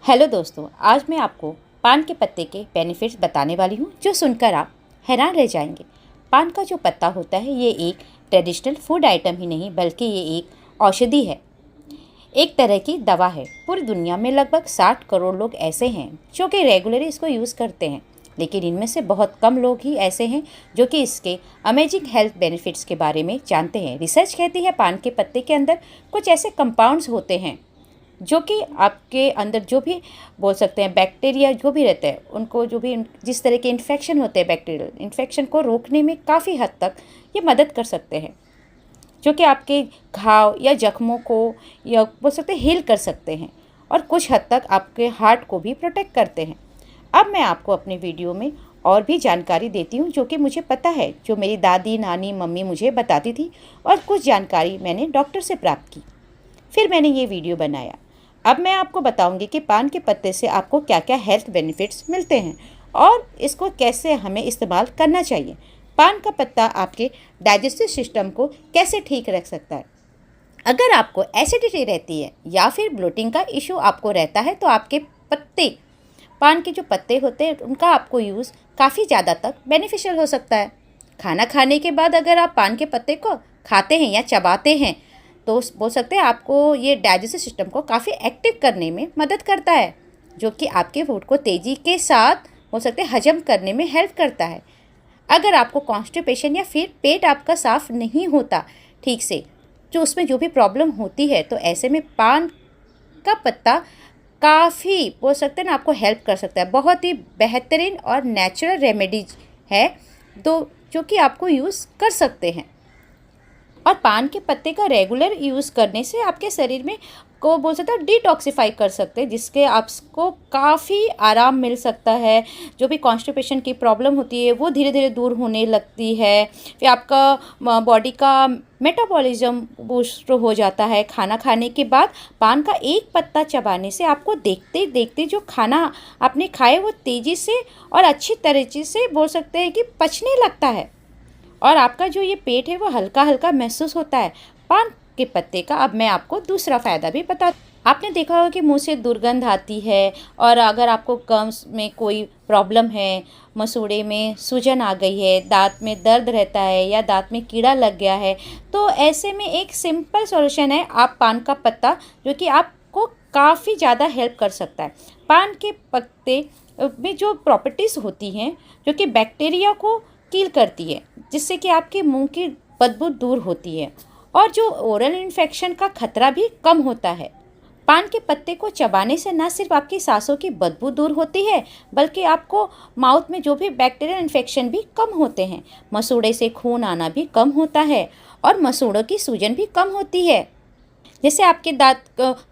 Hello दोस्तों, आज मैं आपको पान के पत्ते के बेनिफिट्स बताने वाली हूँ जो सुनकर आप हैरान रह जाएंगे। पान का जो पत्ता होता है ये एक ट्रेडिशनल फूड आइटम ही नहीं बल्कि ये एक औषधि है, एक तरह की दवा है। पूरी दुनिया में लगभग 60 करोड़ लोग ऐसे हैं जो कि रेगुलरली इसको यूज़ करते हैं, लेकिन इनमें से बहुत कम लोग ही ऐसे हैं जो कि इसके अमेजिंग हेल्थ बेनिफिट्स के बारे में जानते हैं। रिसर्च कहती है पान के पत्ते के अंदर कुछ ऐसे कंपाउंड्स होते हैं जो कि आपके अंदर जो भी बोल सकते हैं बैक्टीरिया जो भी रहते हैं उनको जो भी जिस तरह के इन्फेक्शन होते हैं बैक्टीरियल इन्फेक्शन को रोकने में काफ़ी हद तक ये मदद कर सकते हैं, जो कि आपके घाव या जख्मों को या बोल सकते हैं हील कर सकते हैं और कुछ हद तक आपके हार्ट को भी प्रोटेक्ट करते हैं। अब मैं आपको अपने वीडियो में और भी जानकारी देती हूँ जो कि मुझे पता है, जो मेरी दादी नानी मम्मी मुझे बताती थी और कुछ जानकारी मैंने डॉक्टर से प्राप्त की, फिर मैंने ये वीडियो बनाया। अब मैं आपको बताऊंगी कि पान के पत्ते से आपको क्या क्या हेल्थ बेनिफिट्स मिलते हैं और इसको कैसे हमें इस्तेमाल करना चाहिए। पान का पत्ता आपके डाइजेस्टिव सिस्टम को कैसे ठीक रख सकता है। अगर आपको एसिडिटी रहती है या फिर ब्लोटिंग का इशू आपको रहता है तो आपके पत्ते पान के जो पत्ते होते हैं उनका आपको यूज़ काफ़ी ज़्यादा तक बेनिफिशियल हो सकता है। खाना खाने के बाद अगर आप पान के पत्ते को खाते हैं या चबाते हैं तो बोल सकते हैं आपको ये डाइजेस्टिव सिस्टम को काफ़ी एक्टिव करने में मदद करता है, जो कि आपके फूड को तेज़ी के साथ बोल सकते हैं हजम करने में हेल्प करता है। अगर आपको कॉन्स्टिपेशन या फिर पेट आपका साफ़ नहीं होता ठीक से, जो उसमें जो भी प्रॉब्लम होती है, तो ऐसे में पान का पत्ता काफ़ी बोल सकते हैं ना आपको हेल्प कर सकता है। बहुत ही बेहतरीन और नेचुरल रेमेडीज है जो कि आपको यूज़ कर सकते हैं। और पान के पत्ते का रेगुलर यूज़ करने से आपके शरीर में को बोल सकते हैं डिटॉक्सिफाई कर सकते हैं, जिसके आपको काफ़ी आराम मिल सकता है। जो भी कॉन्स्टिपेशन की प्रॉब्लम होती है वो धीरे धीरे दूर होने लगती है। फिर आपका बॉडी का मेटाबॉलिज्म बूस्ट हो जाता है। खाना खाने के बाद पान का एक पत्ता चबाने से आपको देखते देखते जो खाना आपने खाए वो तेज़ी से और अच्छी तरीके से बोल सकते हैं कि पचने लगता है और आपका जो ये पेट है वो हल्का हल्का महसूस होता है पान के पत्ते का। अब मैं आपको दूसरा फ़ायदा भी बता, आपने देखा होगा कि मुंह से दुर्गंध आती है और अगर आपको गम्स में कोई प्रॉब्लम है, मसूड़े में सूजन आ गई है, दांत में दर्द रहता है या दांत में कीड़ा लग गया है, तो ऐसे में एक सिंपल सॉल्यूशन है आप पान का पत्ता, जो कि आपको काफ़ी ज़्यादा हेल्प कर सकता है। पान के पत्ते में जो प्रॉपर्टीज़ होती हैं जो कि बैक्टीरिया को किल करती है, जिससे कि आपके मुंह की बदबू दूर होती है और जो ओरल इन्फेक्शन का खतरा भी कम होता है। पान के पत्ते को चबाने से न सिर्फ आपकी सांसों की बदबू दूर होती है बल्कि आपको माउथ में जो भी बैक्टीरियल इन्फेक्शन भी कम होते हैं, मसूड़े से खून आना भी कम होता है और मसूड़ों की सूजन भी कम होती है। जैसे आपके दांत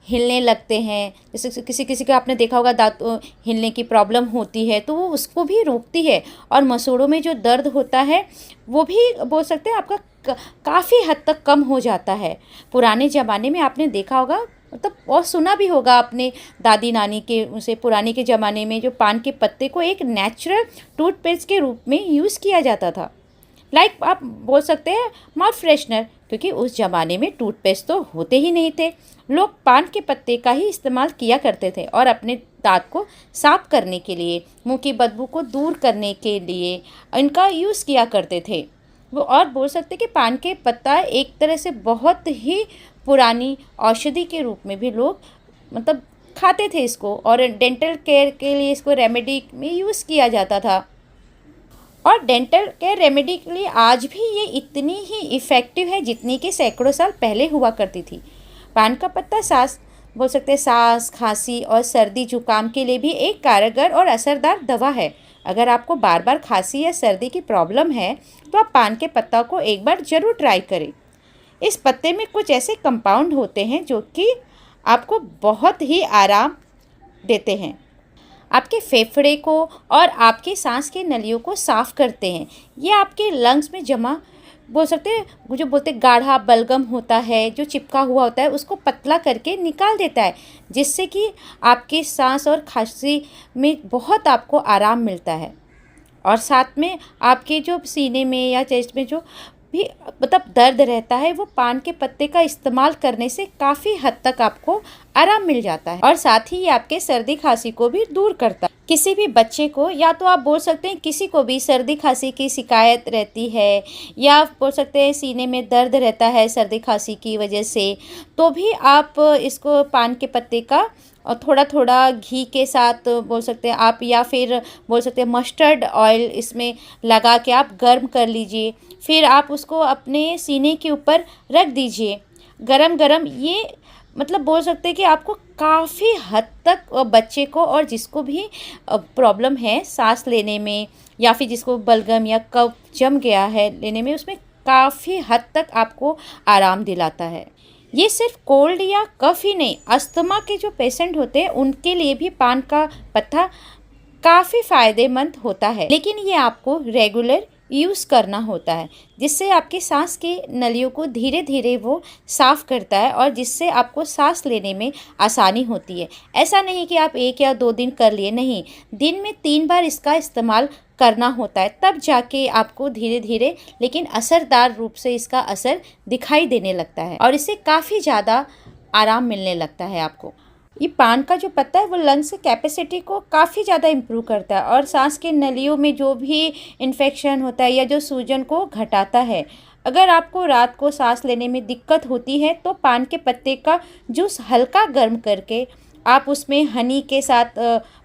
हिलने लगते हैं, जैसे किसी किसी को आपने देखा होगा दांत हिलने की प्रॉब्लम होती है तो वो उसको भी रोकती है और मसूड़ों में जो दर्द होता है वो भी बोल सकते हैं आपका काफ़ी हद तक कम हो जाता है। पुराने ज़माने में आपने देखा होगा मतलब और सुना भी होगा अपने दादी नानी के उनसे, पुराने के ज़माने में जो पान के पत्ते को एक नेचुरल टूथपेस्ट के रूप में यूज़ किया जाता था। लाइक आप बोल सकते हैं माउथ फ्रेशनर, क्योंकि उस ज़माने में टूथपेस्ट तो होते ही नहीं थे। लोग पान के पत्ते का ही इस्तेमाल किया करते थे और अपने दांत को साफ करने के लिए, मुंह की बदबू को दूर करने के लिए इनका यूज़ किया करते थे वो। और बोल सकते कि पान के पत्ता एक तरह से बहुत ही पुरानी औषधि के रूप में भी लोग मतलब खाते थे इसको, और डेंटल केयर के लिए इसको रेमेडी में यूज़ किया जाता था। और डेंटल केयर रेमेडी के लिए आज भी ये इतनी ही इफ़ेक्टिव है जितनी कि सैकड़ों साल पहले हुआ करती थी। पान का पत्ता बोल सकते हैं सांस, खांसी और सर्दी जुकाम के लिए भी एक कारगर और असरदार दवा है। अगर आपको बार बार खांसी या सर्दी की प्रॉब्लम है तो आप पान के पत्ता को एक बार ज़रूर ट्राई करें। इस पत्ते में कुछ ऐसे कंपाउंड होते हैं जो कि आपको बहुत ही आराम देते हैं, आपके फेफड़े को और आपकी सांस की नलियों को साफ़ करते हैं। ये आपके लंग्स में जमा बोल सकते हैं जो बोलते गाढ़ा बलगम होता है जो चिपका हुआ होता है उसको पतला करके निकाल देता है, जिससे कि आपकी सांस और खांसी में बहुत आपको आराम मिलता है। और साथ में आपके जो सीने में या चेस्ट में जो भी मतलब दर्द रहता है, वो पान के पत्ते का इस्तेमाल करने से काफ़ी हद तक आपको आराम मिल जाता है। और साथ ही ये आपके सर्दी खांसी को भी दूर करता है। किसी भी बच्चे को, या तो आप बोल सकते हैं किसी को भी सर्दी खांसी की शिकायत रहती है, या आप बोल सकते हैं सीने में दर्द रहता है सर्दी खांसी की वजह से, तो भी आप इसको पान के पत्ते का और थोड़ा थोड़ा घी के साथ बोल सकते हैं आप, या फिर बोल सकते हैं मस्टर्ड ऑयल इसमें लगा के आप गर्म कर लीजिए। फिर आप उसको अपने सीने के ऊपर रख दीजिए गरम गरम। ये मतलब बोल सकते हैं कि आपको काफ़ी हद तक बच्चे को और जिसको भी प्रॉब्लम है सांस लेने में, या फिर जिसको बलगम या कफ जम गया है लेने में, उसमें काफ़ी हद तक आपको आराम दिलाता है। ये सिर्फ कोल्ड या कफ ही नहीं, अस्थमा के जो पेशेंट होते हैं उनके लिए भी पान का पत्ता काफ़ी फ़ायदेमंद होता है। लेकिन ये आपको रेगुलर यूज़ करना होता है, जिससे आपकी सांस की नलियों को धीरे धीरे वो साफ़ करता है, और जिससे आपको सांस लेने में आसानी होती है। ऐसा नहीं कि आप 1 या 2 दिन कर लिए, नहीं, दिन में 3 बार इसका इस्तेमाल करना होता है, तब जाके आपको धीरे धीरे लेकिन असरदार रूप से इसका असर दिखाई देने लगता है, और इससे काफ़ी ज़्यादा आराम मिलने लगता है आपको। ये पान का जो पत्ता है वो लंग्स की कैपेसिटी को काफ़ी ज़्यादा इम्प्रूव करता है, और सांस की नलियों में जो भी इन्फेक्शन होता है या जो सूजन को घटाता है। अगर आपको रात को सांस लेने में दिक्कत होती है तो पान के पत्ते का जूस हल्का गर्म करके आप उसमें हनी के साथ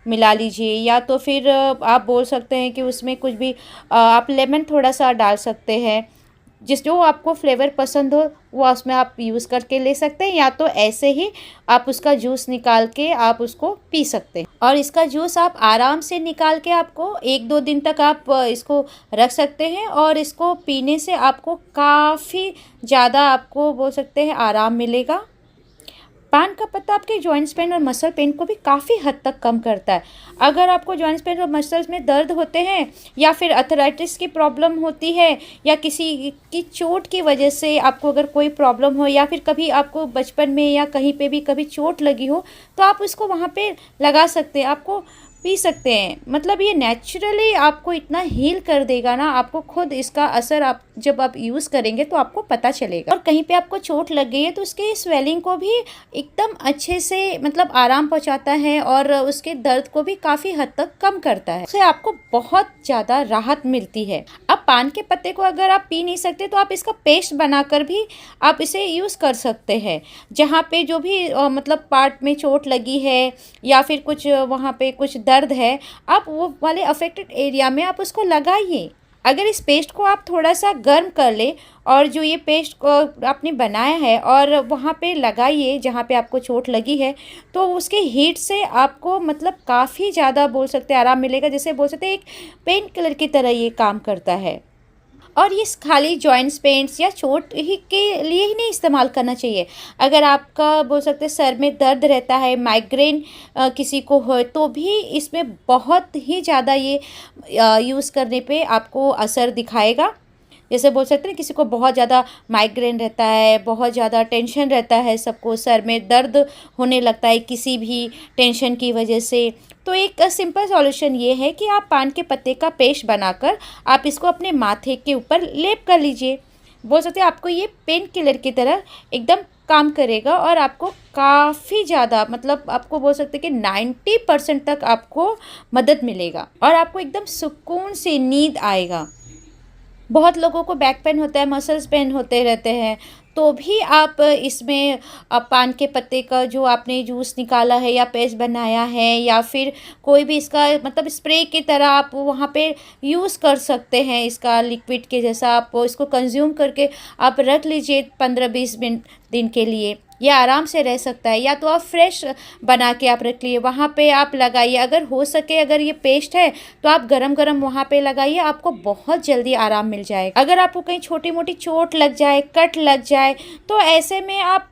मिला लीजिए, या तो फिर आप बोल सकते हैं कि उसमें कुछ भी आप लेमन थोड़ा सा डाल सकते हैं। जिस जो आपको फ्लेवर पसंद हो वो उसमें आप यूज़ करके ले सकते हैं, या तो ऐसे ही आप उसका जूस निकाल के आप उसको पी सकते हैं। और इसका जूस आप आराम से निकाल के आपको 1-2 दिन तक आप इसको रख सकते हैं, और इसको पीने से आपको काफ़ी ज़्यादा आपको बोल सकते हैं आराम मिलेगा। पान का पत्ता आपके जॉइंट्स पेन और मसल पेन को भी काफ़ी हद तक कम करता है। अगर आपको जॉइंट्स पेन और मसल्स में दर्द होते हैं, या फिर अर्थराइटिस की प्रॉब्लम होती है, या किसी की चोट की वजह से आपको अगर कोई प्रॉब्लम हो, या फिर कभी आपको बचपन में या कहीं पे भी कभी चोट लगी हो, तो आप उसको वहाँ पे लगा सकते हैं, आपको पी सकते हैं। मतलब ये नेचुरली आपको इतना हील कर देगा ना, आपको खुद इसका असर आप जब आप यूज़ करेंगे तो आपको पता चलेगा। और कहीं पे आपको चोट लग गई है तो उसके स्वेलिंग को भी एकदम अच्छे से मतलब आराम पहुंचाता है, और उसके दर्द को भी काफ़ी हद तक कम करता है। उससे आपको बहुत ज़्यादा राहत मिलती है। अब पान के पत्ते को अगर आप पी नहीं सकते तो आप इसका पेस्ट बनाकर भी आप इसे यूज़ कर सकते हैं। जहाँ पे जो भी मतलब पार्ट में चोट लगी है, या फिर कुछ वहाँ पे कुछ दर्द है, आप वो वाले अफेक्टेड एरिया में आप उसको लगाइए। अगर इस पेस्ट को आप थोड़ा सा गर्म कर ले, और जो ये पेस्ट को आपने बनाया है और वहाँ पे लगाइए जहाँ पे आपको चोट लगी है, तो उसके हीट से आपको मतलब काफ़ी ज़्यादा बोल सकते हैं आराम मिलेगा। जैसे बोल सकते हैं एक पेन किलर की तरह ये काम करता है। और ये खाली जॉइंट्स पेन्स या चोट ही के लिए ही नहीं इस्तेमाल करना चाहिए। अगर आपका बोल सकते हैं सर में दर्द रहता है, माइग्रेन किसी को हो, तो भी इसमें बहुत ही ज़्यादा ये यूज़ करने पे आपको असर दिखाएगा। जैसे बोल सकते हैं किसी को बहुत ज़्यादा माइग्रेन रहता है, बहुत ज़्यादा टेंशन रहता है, सबको सर में दर्द होने लगता है किसी भी टेंशन की वजह से, तो एक सिंपल सॉल्यूशन ये है कि आप पान के पत्ते का पेस्ट बनाकर आप इसको अपने माथे के ऊपर लेप कर लीजिए। बोल सकते हैं आपको ये पेन किलर की तरह एकदम काम करेगा, और आपको काफ़ी ज़्यादा मतलब आपको बोल सकते हैं कि 90% तक आपको मदद मिलेगा, और आपको एकदम सुकून से नींद आएगा। बहुत लोगों को बैक पेन होता है, मसल्स पेन होते रहते हैं, तो भी आप इसमें पान के पत्ते का जो आपने जूस निकाला है या पेस्ट बनाया है, या फिर कोई भी इसका मतलब स्प्रे की तरह आप वहाँ पे यूज़ कर सकते हैं। इसका लिक्विड के जैसा आप इसको कंज्यूम करके आप रख लीजिए 15-20 दिन के लिए, ये आराम से रह सकता है। या तो आप फ्रेश बना के आप रख लिए, वहाँ पे आप लगाइए। अगर हो सके, अगर ये पेस्ट है तो आप गरम गरम वहाँ पे लगाइए, आपको बहुत जल्दी आराम मिल जाएगा। अगर आपको कहीं छोटी मोटी चोट लग जाए, कट लग जाए, तो ऐसे में आप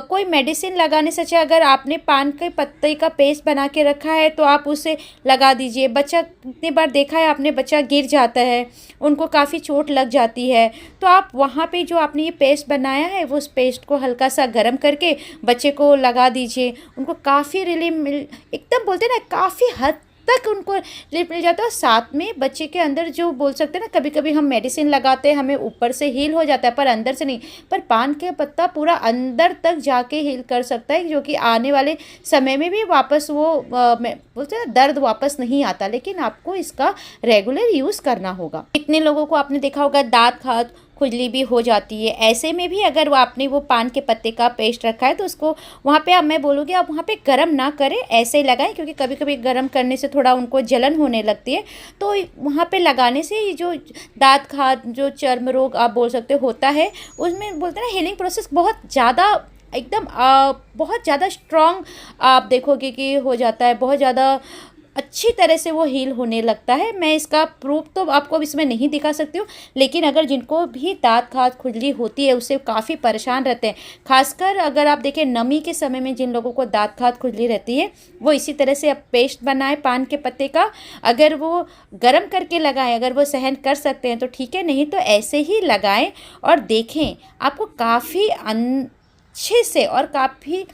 कोई मेडिसिन लगाने से अच्छा अगर आपने पान के पत्ते का पेस्ट बना के रखा है तो आप उसे लगा दीजिए। बच्चा कितनी बार देखा है आपने, बच्चा गिर जाता है, उनको काफ़ी चोट लग जाती है, तो आप वहाँ पे जो आपने ये पेस्ट बनाया है वो उस पेस्ट को हल्का सा गर्म करके बच्चे को लगा दीजिए। उनको काफ़ी रिलीफ एकदम बोलते हैं ना, काफ़ी हद तक उनको रिलीफ मिल जाता है। और साथ में बच्चे के अंदर जो बोल सकते हैं ना, कभी कभी हम मेडिसिन लगाते हैं, हमें ऊपर से हील हो जाता है पर अंदर से नहीं, पर पान के पत्ता पूरा अंदर तक जाके हील कर सकता है, जो कि आने वाले समय में भी वापस वो बोलते हैं दर्द वापस नहीं आता। लेकिन आपको इसका रेगुलर यूज़ करना होगा। कितने लोगों को आपने देखा होगा दांत खाद खुजली भी हो जाती है, ऐसे में भी अगर वो आपने वो पान के पत्ते का पेस्ट रखा है तो उसको वहाँ पे, अब मैं बोलूँगी आप वहाँ पे गरम ना करें, ऐसे ही लगाएं, क्योंकि कभी कभी गरम करने से थोड़ा उनको जलन होने लगती है। तो वहाँ पे लगाने से ये जो दांत खाद, जो चर्म रोग आप बोल सकते होता है, उसमें बोलते हैं ना हीलिंग प्रोसेस बहुत ज़्यादा एकदम बहुत ज़्यादा स्ट्रॉन्ग आप देखोगे कि हो जाता है, बहुत ज़्यादा अच्छी तरह से वो हील होने लगता है। मैं इसका प्रूफ तो आपको इसमें नहीं दिखा सकती हूँ, लेकिन अगर जिनको भी दांत खाद खुजली होती है, उससे काफ़ी परेशान रहते हैं, खासकर अगर आप देखें नमी के समय में जिन लोगों को दांत खाद खुजली रहती है, वो इसी तरह से अब पेस्ट बनाए पान के पत्ते का, अगर वो गर्म करके लगाएं, अगर वो सहन कर सकते हैं तो ठीक है, नहीं तो ऐसे ही लगाएं और देखें, आपको काफ़ी अच्छे से और काफ़ी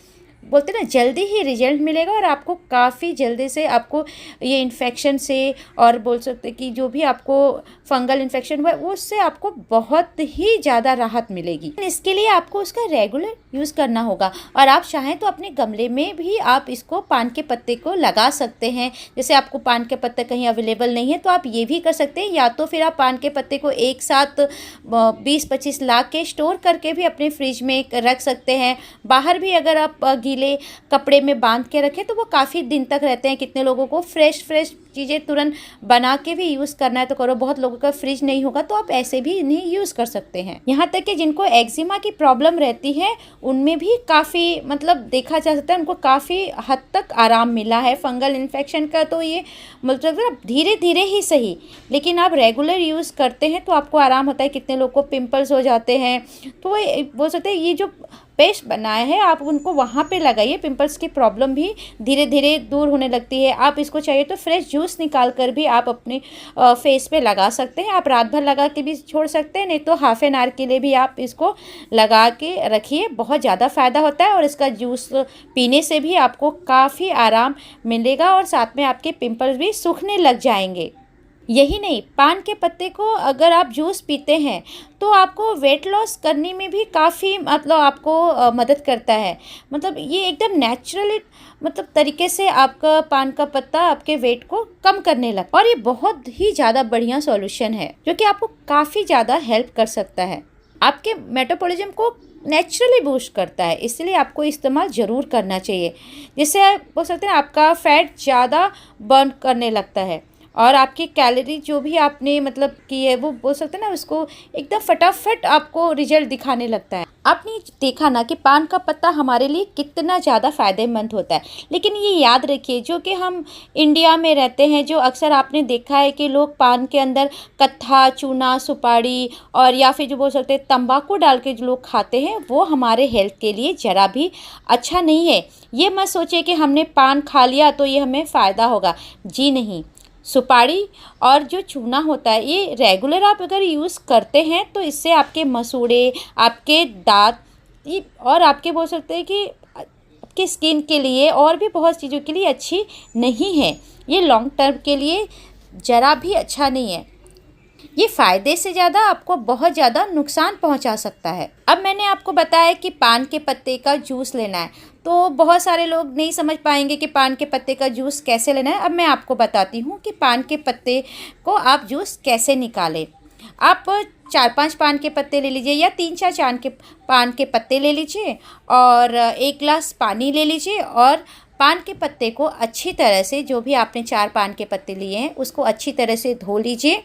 बोलते ना जल्दी ही रिजल्ट मिलेगा। और आपको काफ़ी जल्दी से आपको ये इन्फेक्शन से, और बोल सकते कि जो भी आपको फंगल इन्फेक्शन हुआ है उससे आपको बहुत ही ज़्यादा राहत मिलेगी। इसके लिए आपको उसका रेगुलर यूज़ करना होगा। और आप चाहें तो अपने गमले में भी आप इसको पान के पत्ते को लगा सकते हैं। जैसे आपको पान के पत्ते कहीं अवेलेबल नहीं है तो आप ये भी कर सकते हैं, या तो फिर आप पान के पत्ते को एक साथ 20-25 ला के स्टोर करके भी अपने फ्रिज में रख सकते हैं। बाहर भी अगर आप गीले कपड़े में बांध के रखें तो वो काफ़ी दिन तक रहते हैं। कितने लोगों को फ्रेश चीज़ें तुरंत बना के भी यूज़ करना है तो करो, बहुत लोगों का फ्रिज नहीं होगा तो आप ऐसे भी इन्हें यूज़ कर सकते हैं। यहाँ तक कि जिनको एक्जिमा की प्रॉब्लम रहती है उनमें भी काफ़ी मतलब देखा जा सकता है उनको काफ़ी हद तक आराम मिला है। फंगल इन्फेक्शन का तो ये मतलब धीरे धीरे ही सही, लेकिन आप रेगुलर यूज़ करते हैं तो आपको आराम होता है। कितने लोग को पिंपल्स हो जाते हैं तो वो बोल सकते हैं ये जो पेस्ट बनाया है आप उनको वहाँ पे लगाइए, पिंपल्स की प्रॉब्लम भी धीरे धीरे दूर होने लगती है। आप इसको चाहिए तो फ्रेश जूस निकाल कर भी आप अपने फेस पे लगा सकते हैं। आप रात भर लगा के भी छोड़ सकते हैं, नहीं तो हाफ एन आवर के लिए भी आप इसको लगा के रखिए, बहुत ज़्यादा फ़ायदा होता है। और इसका जूस पीने से भी आपको काफ़ी आराम मिलेगा और साथ में आपके पिंपल्स भी सूखने लग जाएंगे। यही नहीं, पान के पत्ते को अगर आप जूस पीते हैं तो आपको वेट लॉस करने में भी काफ़ी मतलब आपको मदद करता है। मतलब ये एकदम नेचुरली मतलब तरीके से आपका पान का पत्ता आपके वेट को कम करने लगता है। और ये बहुत ही ज़्यादा बढ़िया सॉल्यूशन है जो कि आपको काफ़ी ज़्यादा हेल्प कर सकता है, आपके मेटाबॉलिज्म को नेचुरली बूस्ट करता है। इसलिए आपको इस्तेमाल ज़रूर करना चाहिए, जिससे आप बोल सकते हैं आपका फैट ज़्यादा बर्न करने लगता है और आपकी कैलोरी जो भी आपने मतलब की है वो बोल सकते हैं ना उसको एकदम फटाफट आपको रिजल्ट दिखाने लगता है। आपने देखा ना कि पान का पत्ता हमारे लिए कितना ज़्यादा फ़ायदेमंद होता है, लेकिन ये याद रखिए जो कि हम इंडिया में रहते हैं, जो अक्सर आपने देखा है कि लोग पान के अंदर कत्था, चूना, सुपारी और या फिर जो बोल सकते हैं तंबाकू डाल के जो लोग खाते हैं, वो हमारे हेल्थ के लिए ज़रा भी अच्छा नहीं है। ये मत सोचिए कि हमने पान खा लिया तो ये हमें फ़ायदा होगा, जी नहीं। सुपारी और जो चूना होता है ये रेगुलर आप अगर यूज़ करते हैं तो इससे आपके मसूड़े, आपके दांत और आपके बोल सकते हैं कि आपकी स्किन के लिए और भी बहुत चीज़ों के लिए अच्छी नहीं है। ये लॉन्ग टर्म के लिए ज़रा भी अच्छा नहीं है। ये फ़ायदे से ज़्यादा आपको बहुत ज़्यादा नुकसान पहुंचा सकता है। अब मैंने आपको बताया कि पान के पत्ते का जूस लेना है, तो बहुत सारे लोग नहीं समझ पाएंगे कि पान के पत्ते का जूस कैसे लेना है। अब मैं आपको बताती हूँ कि पान के पत्ते को आप जूस कैसे निकालें। आप 4-5 पान के पत्ते ले लीजिए या 3-4 पान के पत्ते ले लीजिए और 1 गिलास पानी ले लीजिए और पान के पत्ते को अच्छी तरह से, जो भी आपने 4 पान के पत्ते लिए हैं उसको अच्छी तरह से धो लीजिए।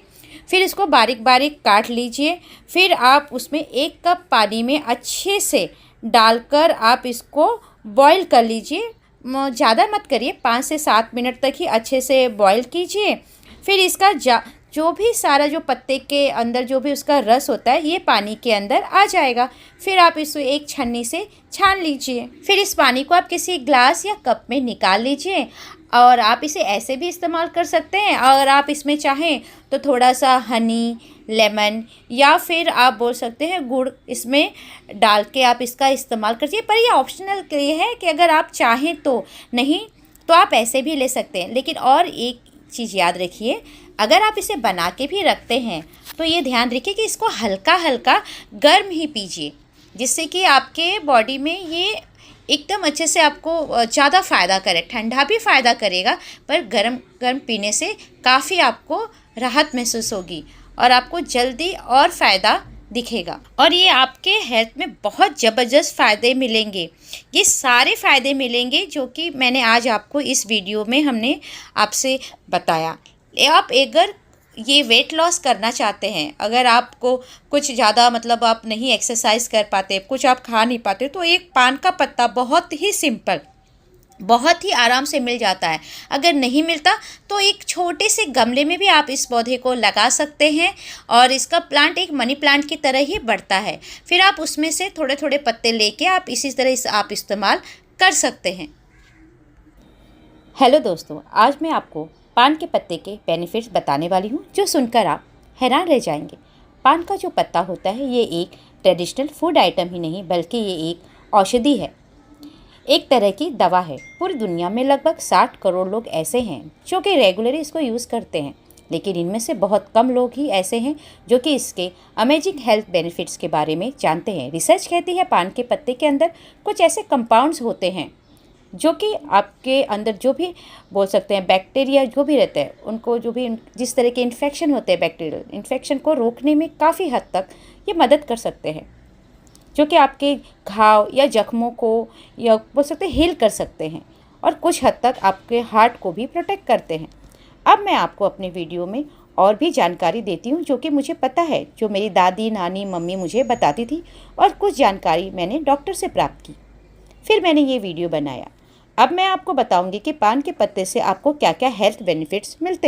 फिर इसको बारीक बारीक काट लीजिए। फिर आप उसमें 1 कप पानी में अच्छे से डालकर आप इसको बॉईल कर लीजिए। ज़्यादा मत करिए, 5 से 7 मिनट तक ही अच्छे से बॉईल कीजिए। फिर इसका जो भी सारा जो पत्ते के अंदर जो भी उसका रस होता है ये पानी के अंदर आ जाएगा। फिर आप इसे एक छन्नी से छान लीजिए। फिर इस पानी को आप किसी ग्लास या कप में निकाल लीजिए और आप इसे ऐसे भी इस्तेमाल कर सकते हैं। अगर आप इसमें चाहें तो थोड़ा सा हनी, लेमन या फिर आप बोल सकते हैं गुड़ इसमें डाल के आप इसका इस्तेमाल करिए। पर ये ऑप्शनल के लिए है कि अगर आप चाहें तो, नहीं तो आप ऐसे भी ले सकते हैं। लेकिन और एक चीज़ याद रखिए, अगर आप इसे बना के भी रखते हैं तो ये ध्यान रखिए कि इसको हल्का हल्का गर्म ही पीजिए, जिससे कि आपके बॉडी में ये एकदम अच्छे से आपको ज़्यादा फ़ायदा करे। ठंडा भी फ़ायदा करेगा, पर गर्म गर्म पीने से काफ़ी आपको राहत महसूस होगी और आपको जल्दी और फ़ायदा दिखेगा और ये आपके हेल्थ में बहुत ज़बरदस्त फ़ायदे मिलेंगे। ये सारे फ़ायदे मिलेंगे जो कि मैंने आज आपको इस वीडियो में हमने आपसे बताया। आप अगर ये वेट लॉस करना चाहते हैं, अगर आपको कुछ ज़्यादा मतलब आप नहीं एक्सरसाइज कर पाते, कुछ आप खा नहीं पाते, तो एक पान का पत्ता बहुत ही सिंपल, बहुत ही आराम से मिल जाता है। अगर नहीं मिलता तो एक छोटे से गमले में भी आप इस पौधे को लगा सकते हैं और इसका प्लांट एक मनी प्लांट की तरह ही बढ़ता है। फिर आप उसमें से थोड़े थोड़े पत्ते लेके आप इसी तरह आप इस्तेमाल कर सकते हैं। हेलो दोस्तों, आज मैं आपको पान के पत्ते के बेनिफिट्स बताने वाली हूँ जो सुनकर आप हैरान रह जाएंगे। पान का जो पत्ता होता है ये एक ट्रेडिशनल फूड आइटम ही नहीं बल्कि ये एक औषधि है, एक तरह की दवा है। पूरी दुनिया में लगभग 60 करोड़ लोग ऐसे हैं जो कि रेगुलरली इसको यूज़ करते हैं, लेकिन इनमें से बहुत कम लोग ही ऐसे हैं जो कि इसके अमेजिंग हेल्थ बेनिफिट्स के बारे में जानते हैं। रिसर्च कहती है पान के पत्ते के अंदर कुछ ऐसे कंपाउंड्स होते हैं जो कि आपके अंदर जो भी बोल सकते हैं बैक्टीरिया जो भी रहते हैं उनको जो भी जिस तरह के इन्फेक्शन होते हैं बैक्टीरियल इन्फेक्शन को रोकने में काफ़ी हद तक ये मदद कर सकते हैं, जो कि आपके घाव या जख्मों को या बोल सकते हैं हील कर सकते हैं और कुछ हद तक आपके हार्ट को भी प्रोटेक्ट करते हैं। अब मैं आपको अपने वीडियो में और भी जानकारी देती हूँ जो कि मुझे पता है, जो मेरी दादी नानी मम्मी मुझे बताती थी और कुछ जानकारी मैंने डॉक्टर से प्राप्त की, फिर मैंने ये वीडियो बनाया। अब मैं आपको बताऊंगी कि पान के पत्ते से आपको क्या क्या हेल्थ बेनिफिट्स मिलते हैं।